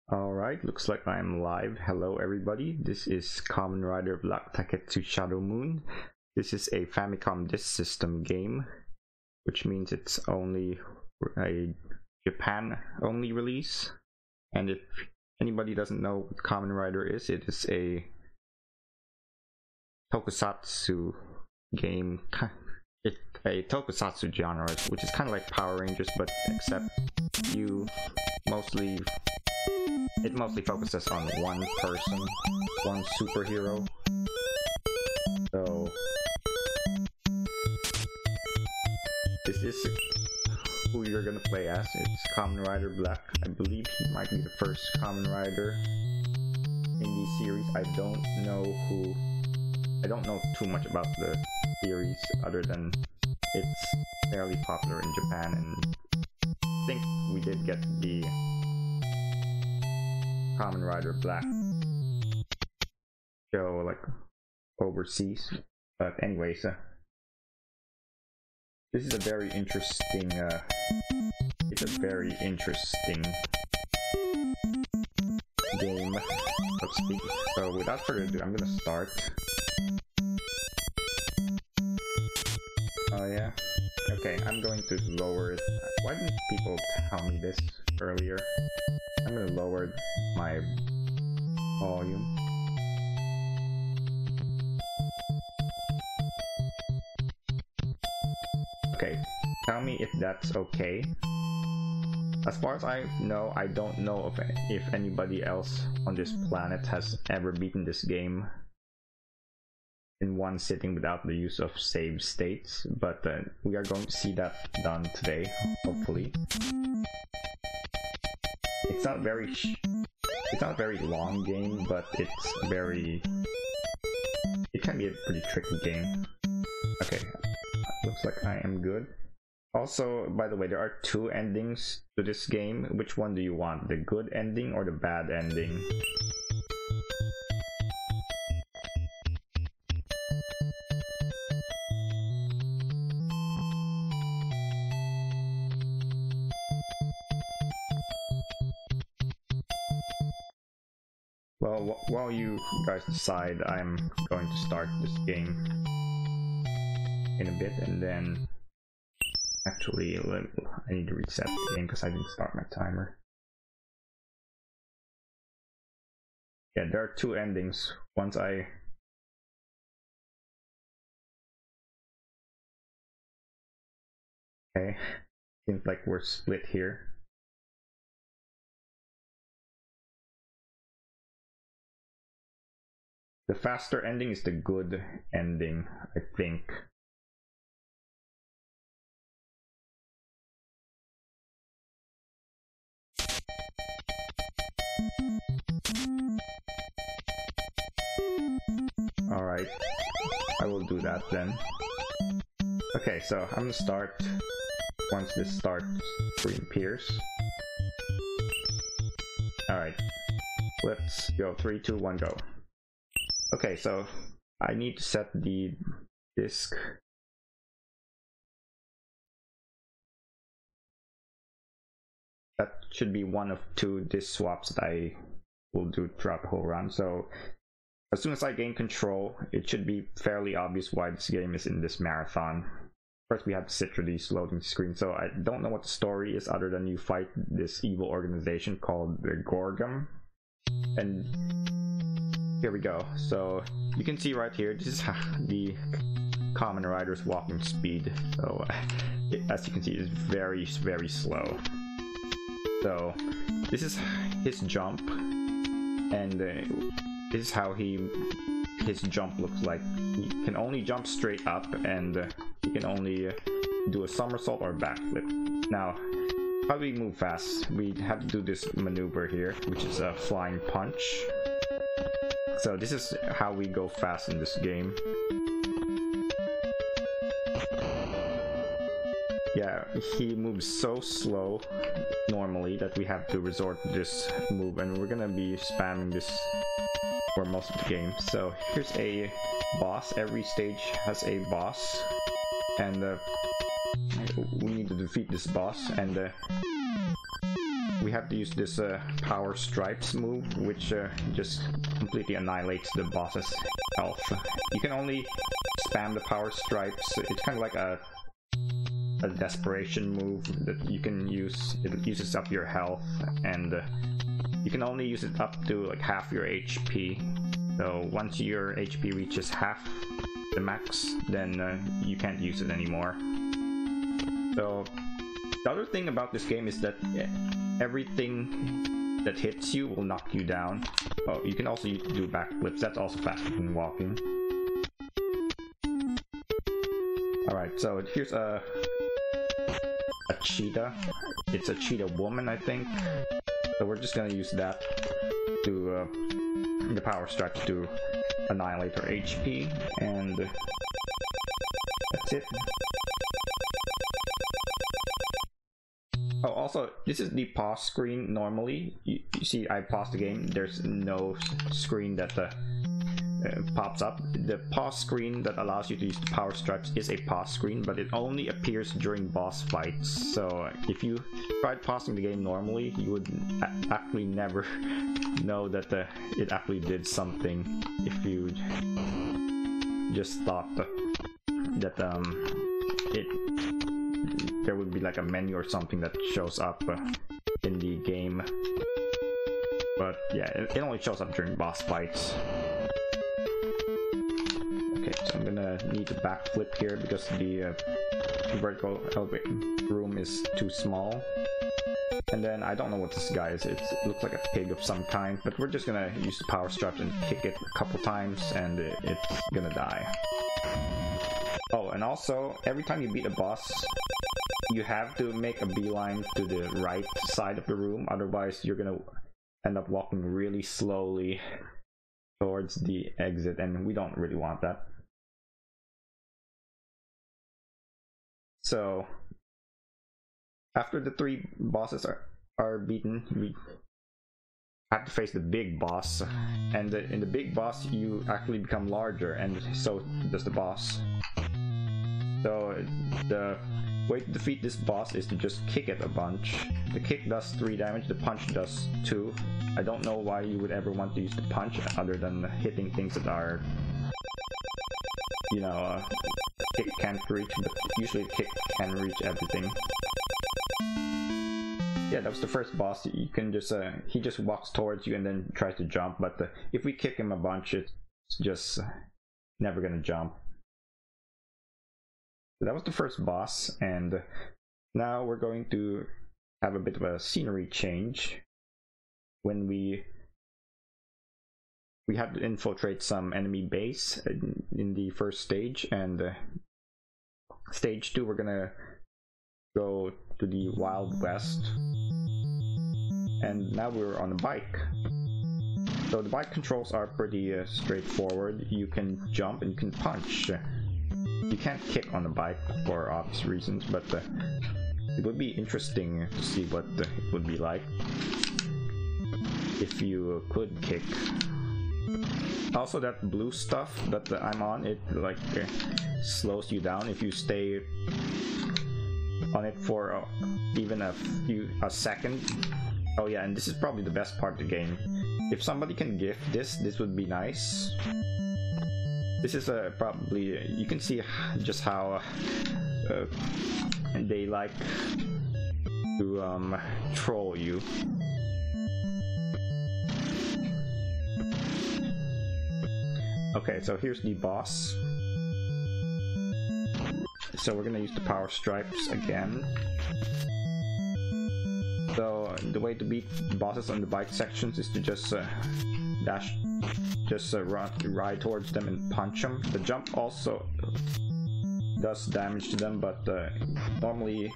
Alright, looks like I'm live. Hello everybody, this is Kamen Rider Black Taketsu Shadow Moon. This is a Famicom disk system game, which means it's only a Japan only release. And if anybody doesn't know what Kamen Rider is, it is a tokusatsu game. It's a tokusatsu genre, which is kind of like Power Rangers, but except it mostly focuses on one person, one superhero. So this is who you're gonna play as. It's Kamen Rider Black. I believe he might be the first Kamen Rider in the series. I don't know too much about the series other than it's fairly popular in Japan, and I think we did get the Kamen Rider Black show like overseas. But anyways, this is a very interesting game, so to speak. So without further ado, I'm gonna start. Oh yeah, okay, I'm going to lower it. Why didn't people tell me this earlier? I'm gonna lower my volume. Okay, tell me if that's okay. As far as I know, I don't know if anybody else on this planet has ever beaten this game in one sitting without the use of save states, but we are going to see that done today, hopefully. It's not a very long game, but it can be a pretty tricky game. Okay, looks like I am good. Also, by the way, there are two endings to this game. Which one do you want? The good ending or the bad ending? Well, while you guys decide, I'm going to start this game in a bit, and then actually I need to reset the game because I didn't start my timer. Yeah, there are two endings. Okay, seems like we're split here. The faster ending is the good ending, I think. Alright, I will do that then. Okay, so I'm gonna start once this start screen appears. Alright, let's go. 3, 2, 1, go. Okay, so I need to set the disk. That should be one of two disk swaps that I will do throughout the whole run. So as soon as I gain control, it should be fairly obvious why this game is in this marathon. First, we have to sit through these loading screens. So I don't know what the story is other than you fight this evil organization called the Gorgon. And here we go. So you can see right here, this is the Kamen Rider's walking speed. So as you can see, it's very, very slow. So this is his jump, and this is how his jump looks like. He can only jump straight up, and he can only do a somersault or a backflip. Now, how do we move fast? We have to do this maneuver here, which is a flying punch. So this is how we go fast in this game. Yeah, he moves so slow normally that we have to resort to this move, and we're gonna be spamming this for most of the game. So here's a boss. Every stage has a boss, and we need to defeat this boss, and we have to use this power stripes move, which just completely annihilates the boss's health. You can only spam the power stripes. It's kind of like a desperation move that you can use. It uses up your health, and you can only use it up to like half your HP. So once your HP reaches half the max, then you can't use it anymore. So the other thing about this game is that everything that hits you will knock you down. Oh, you can also do backflips. That's also faster than walking. Alright, so here's a cheetah. It's a cheetah woman, I think. So we're just gonna use that to the power stripes to annihilate her HP, and that's it. Oh, also, this is the pause screen normally. You see, I paused the game. There's no screen that pops up. The pause screen that allows you to use the power stripes is a pause screen, but it only appears during boss fights. So if you tried pausing the game normally, you would actually never know that it actually did something if you just thought that there would be like a menu or something that shows up in the game. But yeah, it only shows up during boss fights. Okay, so I'm gonna need to backflip here because the vertical room is too small. And then I don't know what this guy is. It looks like a pig of some kind, but we're just gonna use the power stripes and kick it a couple times, and it's gonna die. Oh, and also every time you beat a boss, you have to make a beeline to the right side of the room, otherwise you're gonna end up walking really slowly towards the exit, and we don't really want that. So after the 3 bosses are beaten, we have to face the big boss, and in the big boss you actually become larger, and so does the boss. So the way to defeat this boss is to just kick it a bunch. The kick does 3 damage, the punch does 2. I don't know why you would ever want to use the punch other than hitting things that are, you know, kick can't reach, but usually the kick can reach everything. Yeah, that was the first boss. You can just he just walks towards you and then tries to jump, but if we kick him a bunch, it's just never gonna jump. So that was the first boss, and now we're going to have a bit of a scenery change when we have to infiltrate some enemy base in the first stage, and stage 2 we're gonna go to the Wild West, and now we're on a bike. So the bike controls are pretty straightforward. You can jump and you can punch. You can't kick on the bike for obvious reasons, but it would be interesting to see what it would be like if you could kick. Also, that blue stuff that I'm on, it like slows you down if you stay on it for even a second. Oh yeah, and this is probably the best part of the game. If somebody can gift this would be nice. This is probably, you can see just how they like to troll you. Okay, so here's the boss. So we're gonna use the power stripes again. So the way to beat bosses on the bike sections is to just ride towards them and punch them. The jump also does damage to them, but normally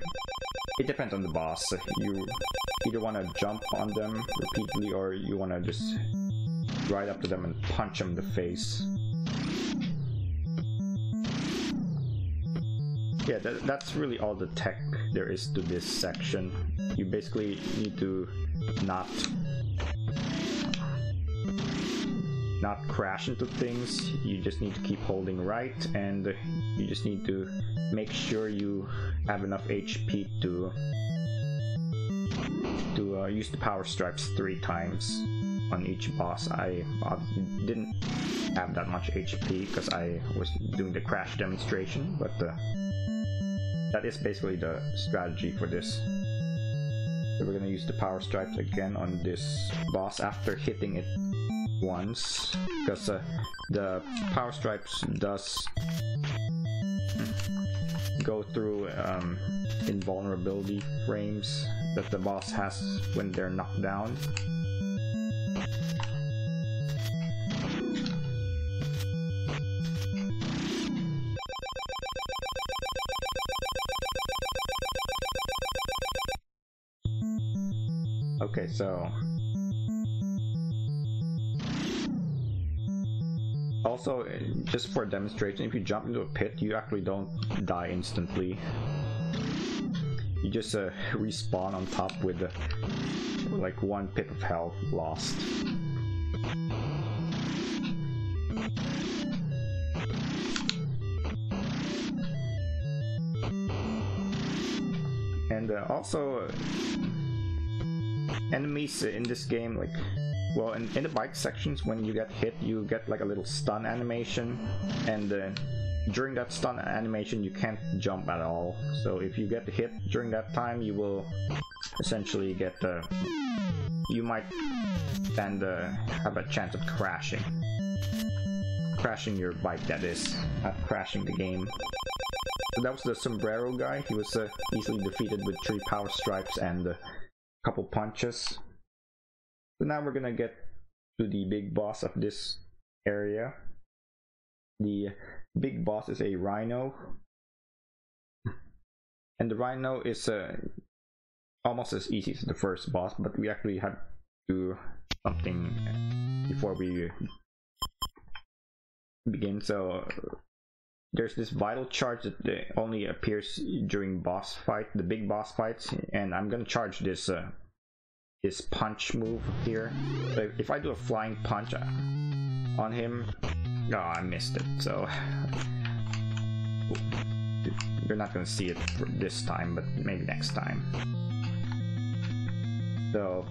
it depends on the boss. You either want to jump on them repeatedly, or you want to just ride up to them and punch them in the face. Yeah, that's really all the tech there is to this section. You basically need to not crash into things. You just need to keep holding right, and you just need to make sure you have enough HP to use the power stripes 3 times on each boss. I didn't have that much HP because I was doing the crash demonstration, but that is basically the strategy for this. So we're gonna use the power stripes again on this boss after hitting it once, because the power stripes does go through invulnerability frames that the boss has when they're knocked down. Okay, so also, just for a demonstration, if you jump into a pit, you actually don't die instantly. You just respawn on top with like 1 pit of health lost. And also, enemies in this game, like, well, in the bike sections, when you get hit, you get like a little stun animation, and during that stun animation you can't jump at all. So if you get hit during that time, you will essentially get you might stand have a chance of crashing your bike, that is, not crashing the game. So that was the sombrero guy. He was easily defeated with 3 power stripes and a couple punches. So now we're gonna get to the big boss of this area. The big boss is a rhino, and the rhino is almost as easy as the first boss, but we actually have to do something before we begin. So there's this vital charge that only appears during the big boss fights, and I'm gonna charge this punch move here. So if I do a flying punch on him, oh, I missed it. So you're not gonna see it for this time, but maybe next time. So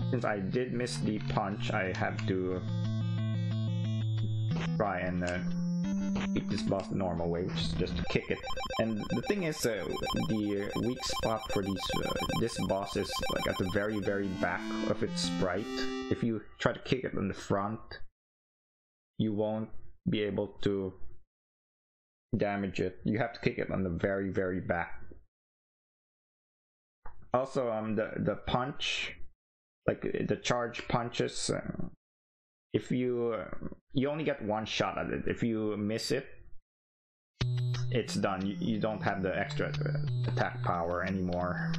since I did miss the punch, I have to try and beat this boss the normal way, which is just to kick it. And the thing is, the weak spot for this boss is like at the very back of its sprite. If you try to kick it on the front, you won't be able to damage it. You have to kick it on the very back. Also, the punch, like the charge punches, if you only get 1 shot at it. If you miss it, it's done. You don't have the extra attack power anymore.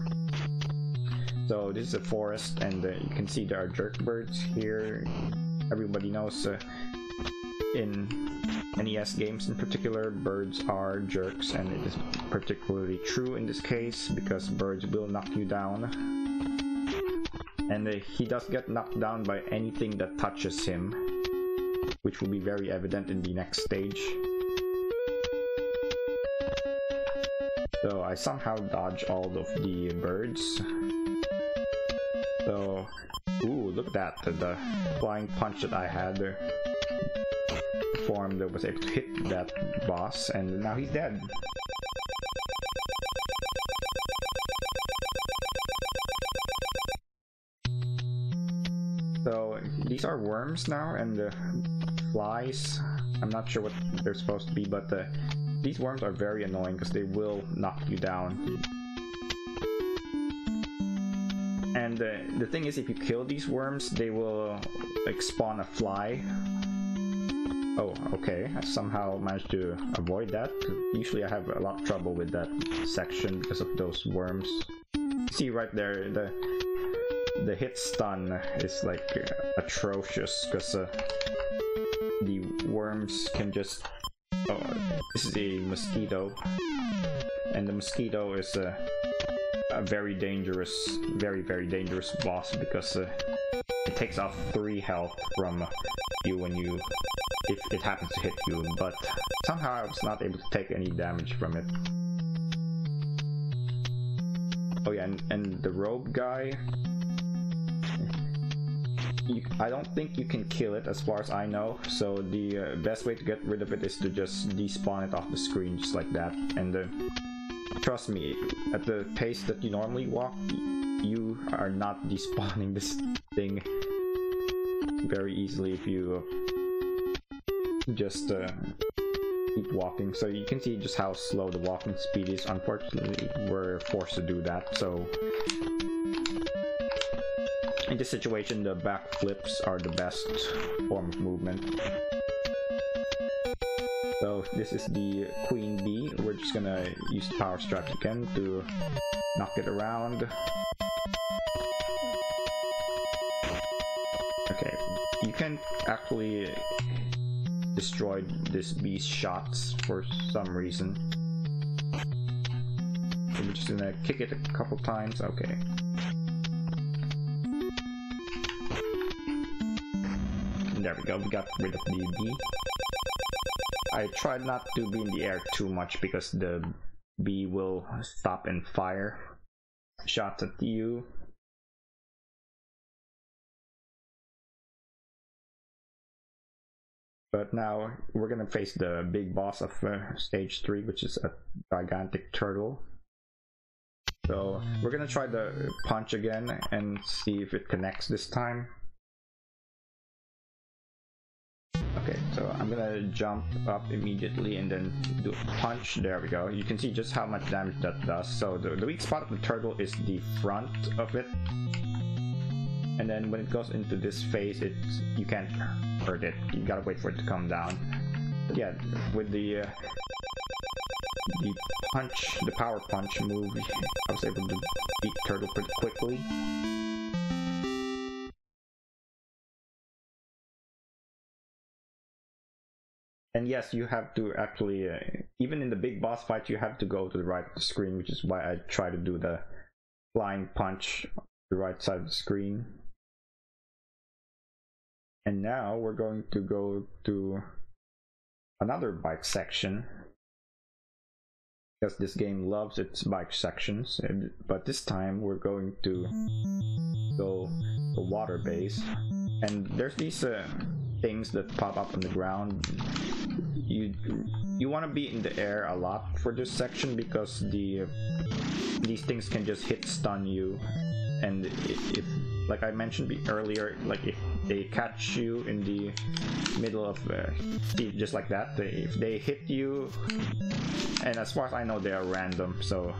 So this is a forest, and you can see there are jerk birds here. Everybody knows in NES games in particular, birds are jerks, and it is particularly true in this case because birds will knock you down. And he does get knocked down by anything that touches him, which will be very evident in the next stage. So I somehow dodge all of the birds. So, ooh, look at that, the flying punch that I had performed was able to hit that boss, and now he's dead. So these are worms now, and the flies, I'm not sure what they're supposed to be, but these worms are very annoying because they will knock you down. And the thing is, if you kill these worms, they will like spawn a fly. Oh, okay, I somehow managed to avoid that. Usually I have a lot of trouble with that section because of those worms. See right there, the hit stun is like atrocious because the worms can just... Oh, this is a mosquito, and the mosquito is a very dangerous, very dangerous boss because it takes off 3 health from you when if it happens to hit you, but somehow I was not able to take any damage from it. Oh yeah, and the robe guy, I don't think you can kill it as far as I know, so the best way to get rid of it is to just despawn it off the screen just like that. And trust me, at the pace that you normally walk, you are not despawning this thing very easily if you just keep walking. So you can see just how slow the walking speed is. Unfortunately, we're forced to do that, so in this situation, the backflips are the best form of movement. So this is the Queen Bee. We're just gonna use the power stripes again to knock it around. Okay, you can actually destroy this bee's shots for some reason. So we're just gonna kick it a couple times. Okay. There we go, we got rid of the bee. I tried not to be in the air too much because the bee will stop and fire shots at you. But now we're gonna face the big boss of stage 3, which is a gigantic turtle. So we're gonna try the punch again and see if it connects this time. Okay, so I'm gonna jump up immediately and then do a punch. There we go. You can see just how much damage that does. So the weak spot of the turtle is the front of it. And then when it goes into this phase, you can't hurt it. You gotta wait for it to come down. But yeah, with the punch, the power punch move, I was able to beat the turtle pretty quickly. And yes, you have to actually, even in the big boss fight, you have to go to the right of the screen, which is why I try to do the flying punch on the right side of the screen. And now we're going to go to another bike section, because this game loves its bike sections. But this time we're going to go the water base, and there's these things that pop up on the ground. You want to be in the air a lot for this section because these things can just hit stun you, and if like I mentioned earlier, like if they catch you in the middle of just like that, if they hit you, and as far as I know they are random, so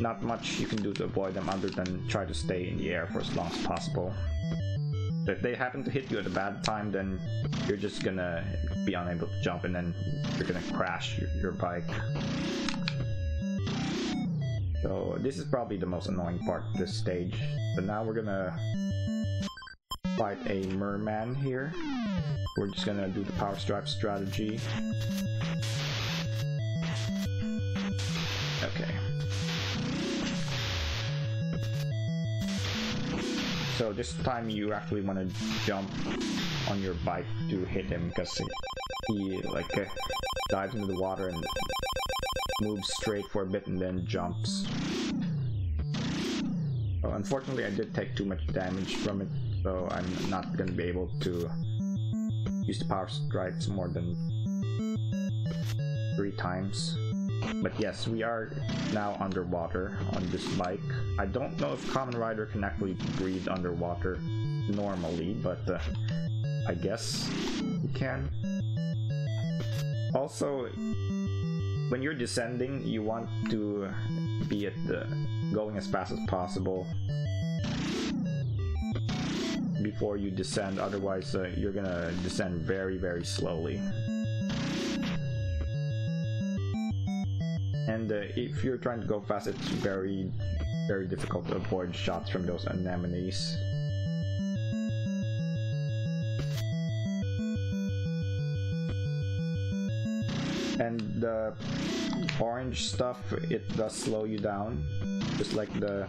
not much you can do to avoid them other than try to stay in the air for as long as possible. If they happen to hit you at a bad time, then you're just gonna be unable to jump, and then you're gonna crash your bike. So this is probably the most annoying part of this stage. But now we're gonna fight a merman here. We're just gonna do the power stripe strategy. Okay. So this time you actually want to jump on your bike to hit him, because he like dives into the water and moves straight for a bit and then jumps. Well, unfortunately I did take too much damage from it, so I'm not going to be able to use the power stripes more than 3 times. But yes, we are now underwater on this bike. I don't know if Kamen Rider can actually breathe underwater normally, but I guess you can. Also, when you're descending, you want to be at going as fast as possible before you descend, otherwise you're gonna descend very, very slowly. And if you're trying to go fast, it's very, very difficult to avoid shots from those anemones. And the orange stuff, it does slow you down, just like the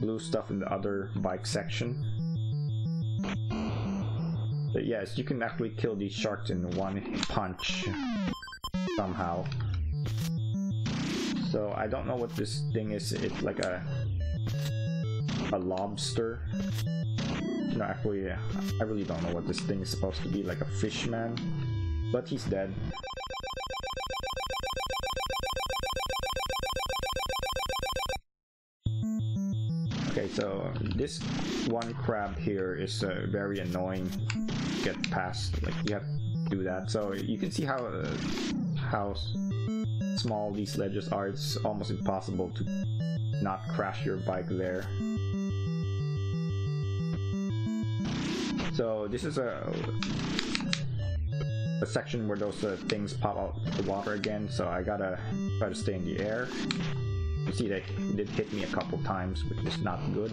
blue stuff in the other bike section. But yes, you can actually kill these sharks in one punch somehow. So I don't know what this thing is. It's like a lobster. No, actually, I really don't know what this thing is supposed to be. Like a fish man, but he's dead. Okay, so this one crab here is very annoying to get past. Like you have to do that. So you can see how small these ledges are. It's almost impossible to not crash your bike there. So this is a section where those things pop out of the water again. So I gotta try to stay in the air. You see that it did hit me a couple times, which is not good.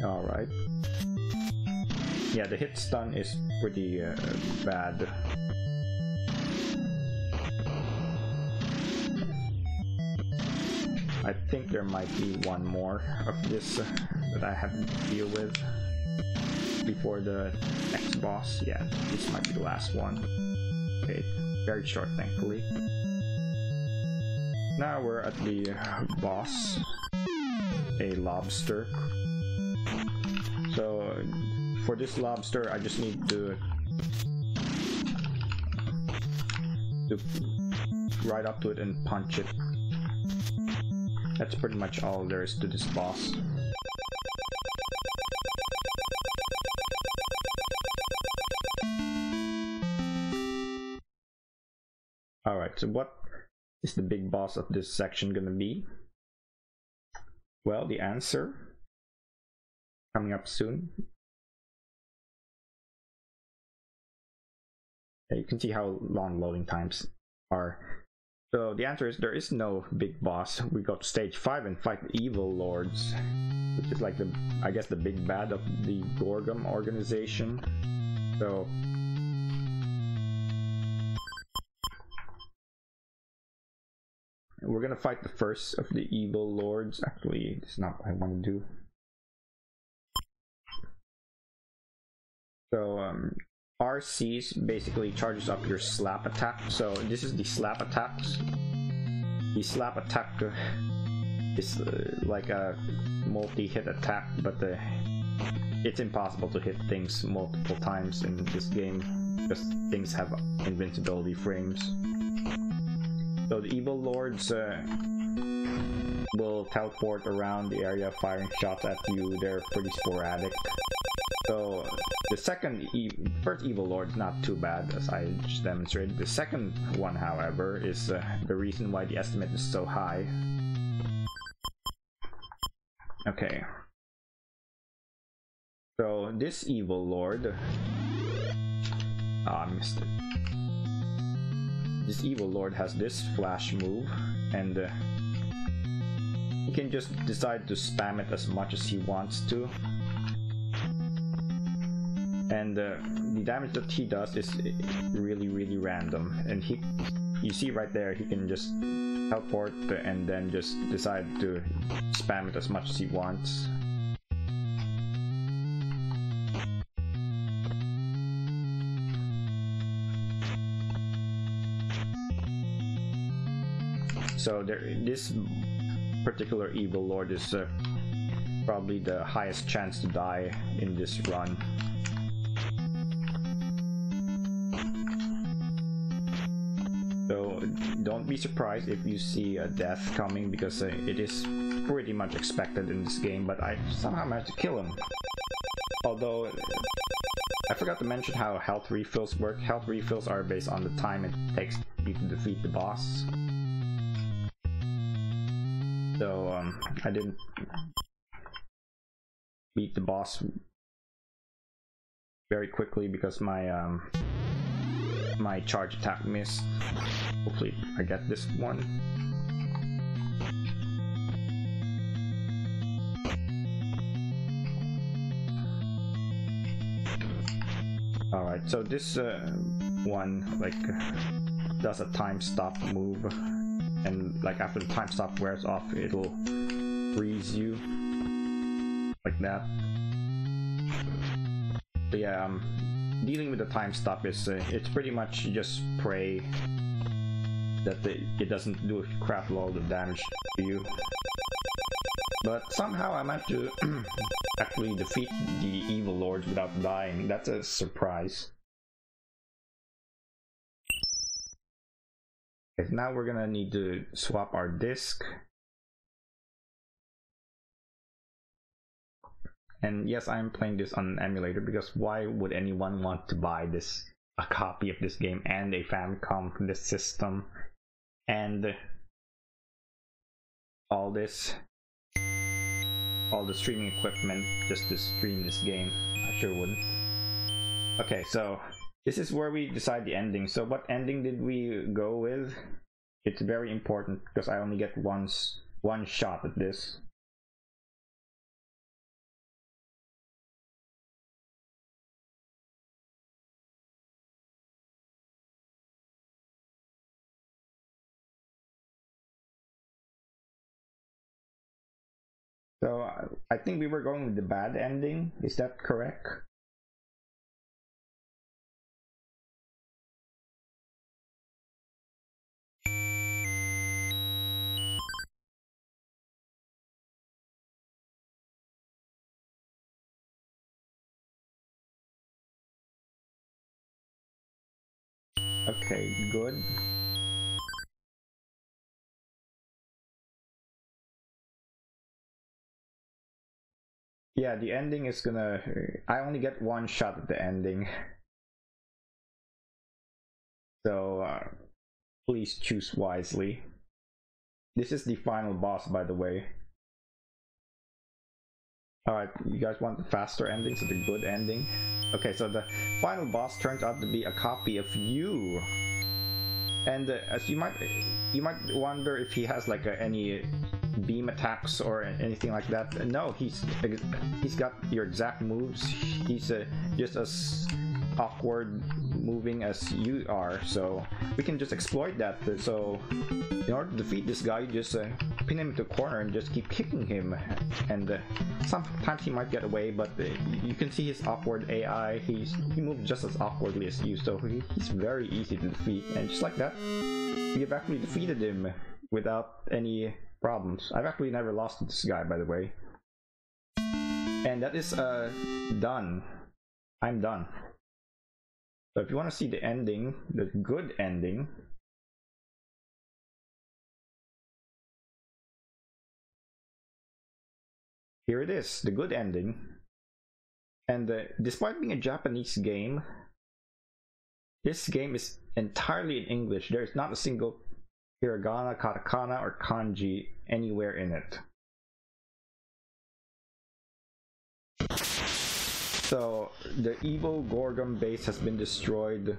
Alright. Yeah, the hit stun is pretty bad. I think there might be one more of this that I have to deal with before the next boss. Yeah, this might be the last one. Okay, very short, thankfully. Now we're at the boss, a lobster. So for this lobster, I just need to ride up to it and punch it. That's pretty much all there is to this boss. Alright, so what is the big boss of this section gonna be? Well, the answer coming up soon. Yeah, you can see how long loading times are. So the answer is there is no big boss. We go to stage 5 and fight the evil lords, which is like the, I guess, the big bad of the Gorgon organization. So we're gonna fight the first of the evil lords. Actually, it's not what I want to do. So RC basically charges up your slap attack. So this is the slap attacks. The slap attack is like a multi-hit attack, but it's impossible to hit things multiple times in this game because things have invincibility frames. So the evil lords will teleport around the area firing shots at you. They're pretty sporadic. So the first evil lord is not too bad, as I just demonstrated. The second one, however, is the reason why the estimate is so high. Okay. So this evil lord... I missed it. This evil lord has this flash move, and he can just decide to spam it as much as he wants to. And the damage that he does is really random. And you see right there, he can just teleport and then just decide to spam it as much as he wants. So this particular evil lord is probably the highest chance to die in this run. So don't be surprised if you see a death coming, because it is pretty much expected in this game, but I somehow managed to kill him. Although I forgot to mention how health refills work. Health refills are based on the time it takes you to defeat the boss. So I didn't beat the boss very quickly because my my charge attack missed. Hopefully I get this one. Alright, so this one like does a time stop move, and like after the time stop wears off, it'll freeze you like that. So yeah, dealing with the time stop is it's pretty much just pray that it doesn't do a crap load of damage to you. But somehow I managed to actually defeat the evil lords without dying. That's a surprise. Okay, now we're gonna need to swap our disc. And yes, I'm playing this on an emulator because why would anyone want to buy a copy of this game and a Famicom for this system and all the streaming equipment just to stream this game? I sure wouldn't. Okay, so this is where we decide the ending. So what ending did we go with? It's very important because I only get one shot at this. So I think we were going with the bad ending. Is that correct? Okay, good. Yeah, the ending is gonna... I only get one shot at the ending. So, please choose wisely. This is the final boss, by the way. Alright, you guys want the faster ending, so the good ending? Okay, so the final boss turns out to be a copy of you. And as you might wonder if he has like any beam attacks or anything like that. No, he's got your exact moves. He's just as awkward moving as you are, so we can just exploit that. So in order to defeat this guy, you just pin him into a corner and just keep kicking him, and sometimes he might get away, but you can see his awkward AI. He moves just as awkwardly as you, so he's very easy to defeat. And just like that, we have actually defeated him without any problems. I've actually never lost to this guy, by the way. And that is done. I'm done. So if you want to see the ending, the good ending, here it is, the good ending. And despite being a Japanese game, this game is entirely in English. There is not a single hiragana, katakana, or kanji anywhere in it. So the evil Gorgon base has been destroyed,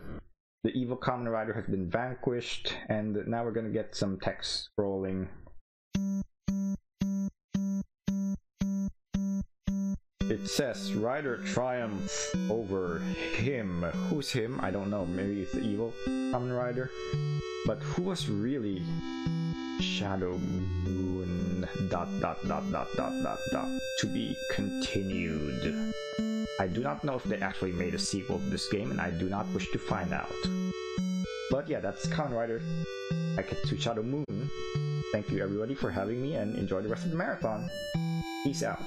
the evil Kamen Rider has been vanquished, and now we're gonna get some text scrolling. It says, Rider triumphs over him. Who's him? I don't know, maybe it's the evil Kamen Rider. But who was really Shadow Moon... ... to be continued. I do not know if they actually made a sequel to this game, and I do not wish to find out. But yeah, that's Kamen Rider Aiketsu Shadow Moon. Thank you everybody for having me, and enjoy the rest of the marathon. Peace out.